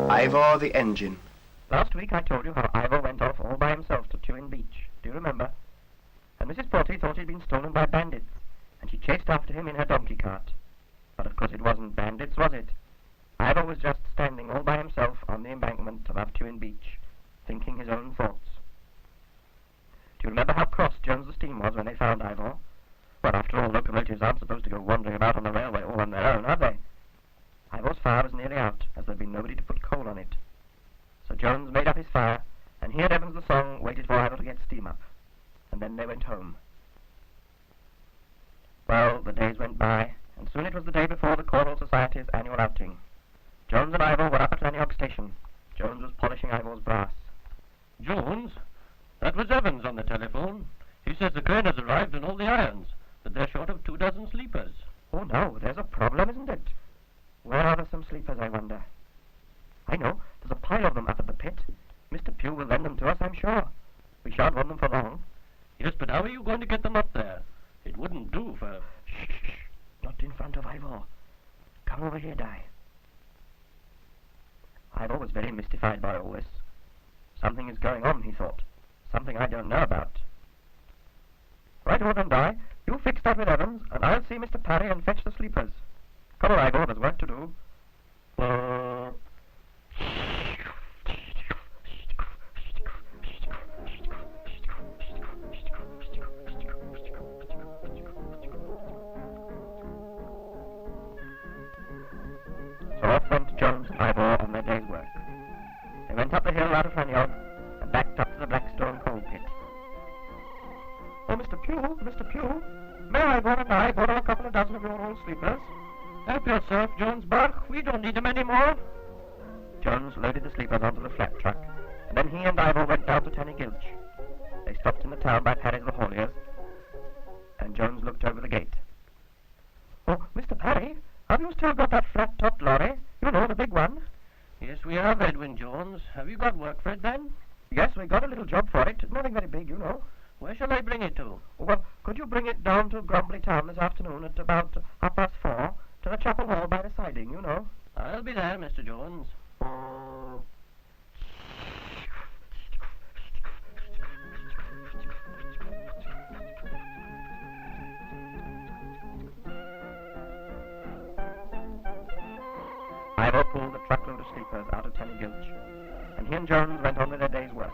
Ivor the Engine. Last week I told you how Ivor went off all by himself to Tewin Beach. Do you remember? And Mrs. Potty thought he'd been stolen by bandits, and she chased after him in her donkey cart. But of course it wasn't bandits, was it? Ivor was just standing all by himself on the embankment above Tewin Beach, thinking his own thoughts. Do you remember how cross Jones the Steam was when they found Ivor? Well, after all, locomotives aren't supposed to go wandering about on the railway all on their own, are they? Ivor's fire was nearly out, as there'd been nobody to put coal on it. So Jones made up his fire, and he and Evans the song waited for Ivor to get steam up, and then they went home. Well, the days went by, and soon it was the day before the Choral Society's annual outing. Jones and Ivor were up at Llantisilly station. Jones was polishing Ivor's brass. Jones? That was Evans on the telephone. He says the crane has arrived and all the irons, but they're short of 24 sleepers. Oh no, there's a problem, isn't it? Where are there some sleepers, I wonder? I know, there's a pile of them up at the pit. Mr. Pugh will lend them to us, I'm sure. We shan't want them for long. Yes, but how are you going to get them up there? It wouldn't do for... Shh, not in front of Ivor. Come over here, Di. Ivor was very mystified by all this. Something is going on, he thought. Something I don't know about. Right over then, Di. You fix that with Evans, and I'll see Mr. Parry and fetch the sleepers. Come on, Ivor, there's work to do. So off went Jones and Ivor on their day's work. They went up the hill out of Llantisilly and backed up to the Blackstone coal pit. Oh, Mr. Pugh, may Ivor and I borrow a couple of dozen of your old sleepers? Help yourself, Jones Bark. We don't need them any more. Jones loaded the sleepers onto the flat truck, and then he and Ivor went down to Tanny Gilch. They stopped in the town by Parry's the hauliers, and Jones looked over the gate. Oh, Mr. Parry, have you still got that flat-topped lorry? You know, the big one. Yes, we have, Edwin Jones. Have you got work for it, then? Yes, we got a little job for it. Nothing very big, you know. Where shall I bring it to? Oh, well, could you bring it down to Grumbly Town this afternoon at about 4:30, to the chapel hall by the siding, you know? I'll be there, Mr. Jones. Ivor pulled the truckload of sleepers out of Tanny Gilch, and he and Jones went on with their day's work.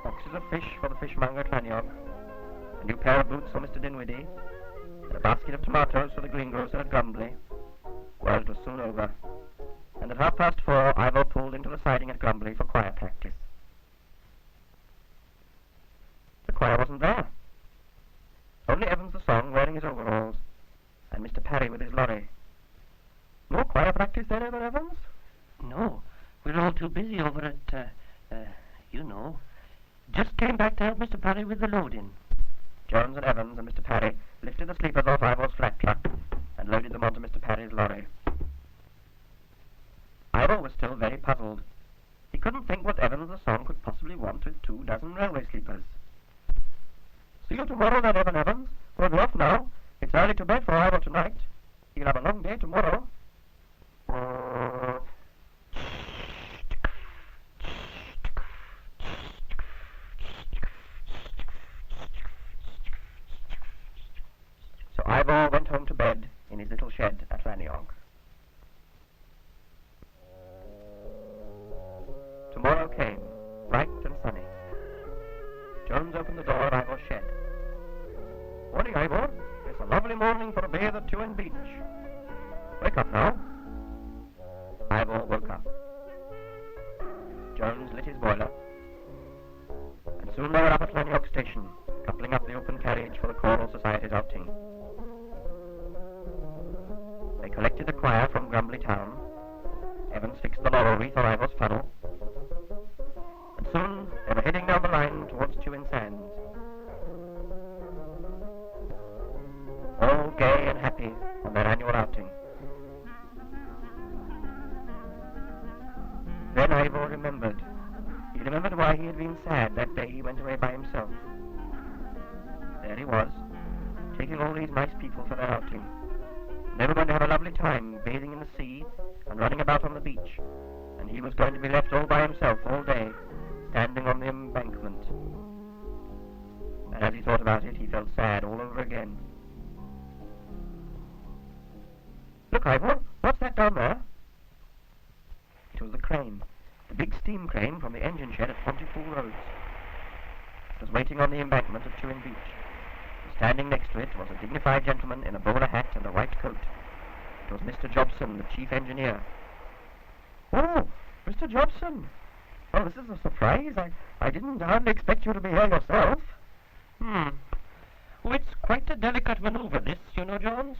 Boxes of fish for the fishmonger at Llantisilly, a new pair of boots for Mr. Dinwiddie, and a basket of tomatoes for the greengrocer at Grumbly. Well, it was soon over, and at 4:30 Ivor pulled into the siding at Grumbly for choir practice. The choir wasn't there. Only Evans the song wearing his overalls, and Mr. Parry with his lorry. No choir practice then, ever, Evans? No, we're all too busy over at, you know. Just came back to help Mr. Parry with the loading. Jones and Evans and Mr. Parry lifted the sleepers off Ivor's flat truck and loaded them onto Mr. Parry's lorry. Ivor was still very puzzled. He couldn't think what Evans the song could possibly want with 24 railway sleepers. See you tomorrow then, Evans. We'll be off now. It's early to bed for Ivor tonight. He'll have a long day tomorrow. So Ivor went home to bed in his little shed at Llantisilly. Tomorrow came, bright and sunny. Jones opened the door of Ivor's shed. Morning, Ivor. It's a lovely morning for a bathe at Tewin Beach. Wake up now. Ivor woke up. Jones lit his boiler, and soon they were up at Llantisilly station, coupling up the open carriage for the Choral Society's outing. They collected the choir from Grumbly Town. Evans fixed the laurel wreath on Ivor's funnel, and soon they were heading down the line towards Tewin Sands. All gay and happy on their annual outing. Then Ivor remembered. He remembered why he had been sad that day he went away by himself. There he was, taking all these nice people for their outing. They were going to have a lovely time bathing in the sea and running about on the beach, and he was going to be left all by himself all day, standing on the embankment. And as he thought about it, he felt sad all over again. "Look, Ivor, what's that down there?" It was the crane, the big steam crane from the engine shed at Pontypool Roads. It was waiting on the embankment at Chewin Beach. Standing next to it was a dignified gentleman in a bowler hat and a white coat. It was Mr. Jobson, the chief engineer. "Oh, Mr. Jobson! Well, this is a surprise. I didn't hardly expect you to be here yourself." Oh, it's quite a delicate maneuver, this, you know, Jones.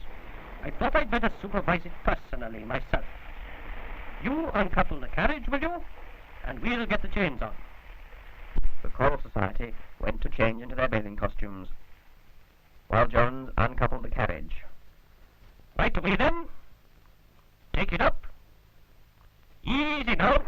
I thought I'd better supervise it personally myself. You uncouple the carriage, will you? And we'll get the chains on." The Choral Society went to change into their bathing costumes, while Jones uncoupled the carriage. "Right away, then. Take it up. Easy now."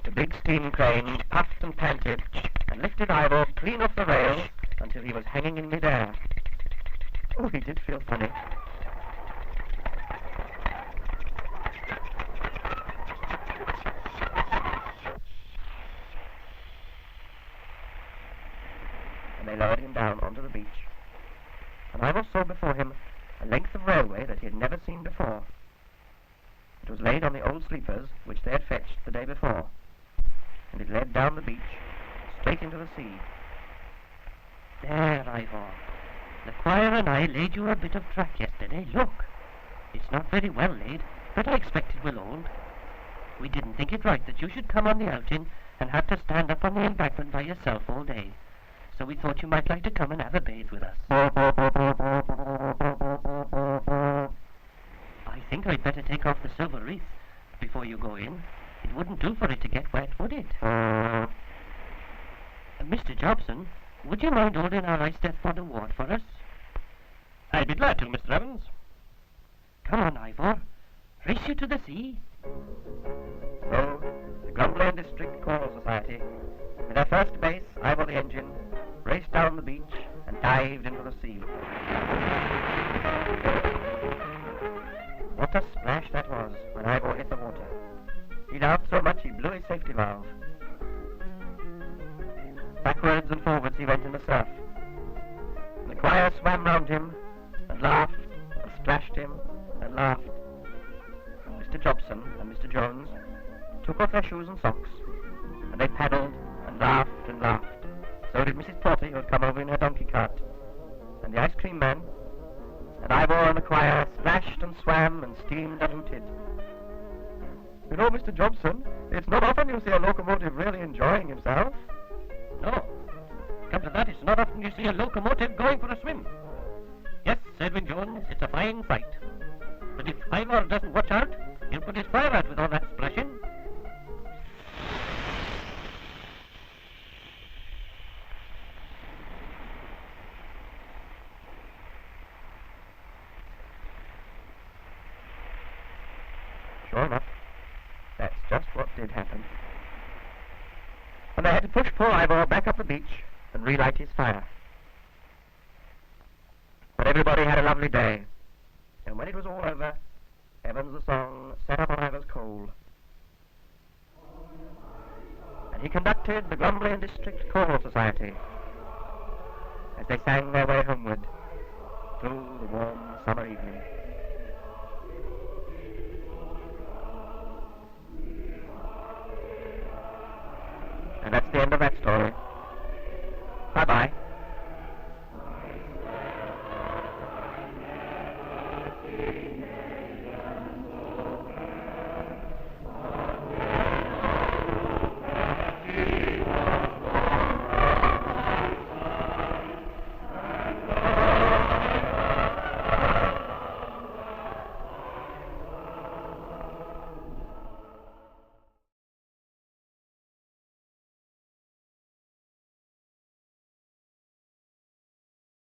The big steam crane puffed and panted and lifted Ivor clean off the rail until he was hanging in midair. Oh, he did feel funny. And they lowered him down onto the beach. And Ivor saw before him a length of railway that he had never seen before. It was laid on the old sleepers which they had fetched the day before, and it led down the beach, straight into the sea. There, Ivor. The choir and I laid you a bit of track yesterday. Look. It's not very well laid, but I expect it will hold. We didn't think it right that you should come on the outing and have to stand up on the embankment by yourself all day. So we thought you might like to come and have a bathe with us. I think I'd better take off the silver wreath before you go in. It wouldn't do for it to get wet, would it? Mr. Jobson, would you mind holding our ice death fod award for us? I'd be glad to, Mr. Evans. Come on, Ivor. Race you to the sea. So, the Grumbler District Choral Society, with their first bass, Ivor the Engine, raced down the beach and dived into the sea. What a splash that was when Ivor hit the water. He laughed so much he blew his safety valve. Backwards and forwards he went in the surf. The choir swam round him and laughed and splashed him and laughed. Mr. Jobson and Mr. Jones took off their shoes and socks, and they paddled and laughed and laughed. So did Mrs. Porter, who had come over in her donkey cart, and the ice cream man, and Ivor and the choir splashed and swam and steamed and hooted. You know, Mr. Jobson, it's not often you see a locomotive really enjoying himself. No. Come to that, it's not often you see a locomotive going for a swim. Yes, Edwin Jones, it's a fine sight. But if Ivor doesn't watch out, he'll put his fire out with all that splashing. Sure enough, that's just what did happen. And they had to push poor Ivor back up the beach and relight his fire. But everybody had a lovely day, and when it was all over, Evans the song sat up on Ivor's coal. And he conducted the Grumbling District Choral Society as they sang their way homeward through the warm summer evening. And that's the end of that story.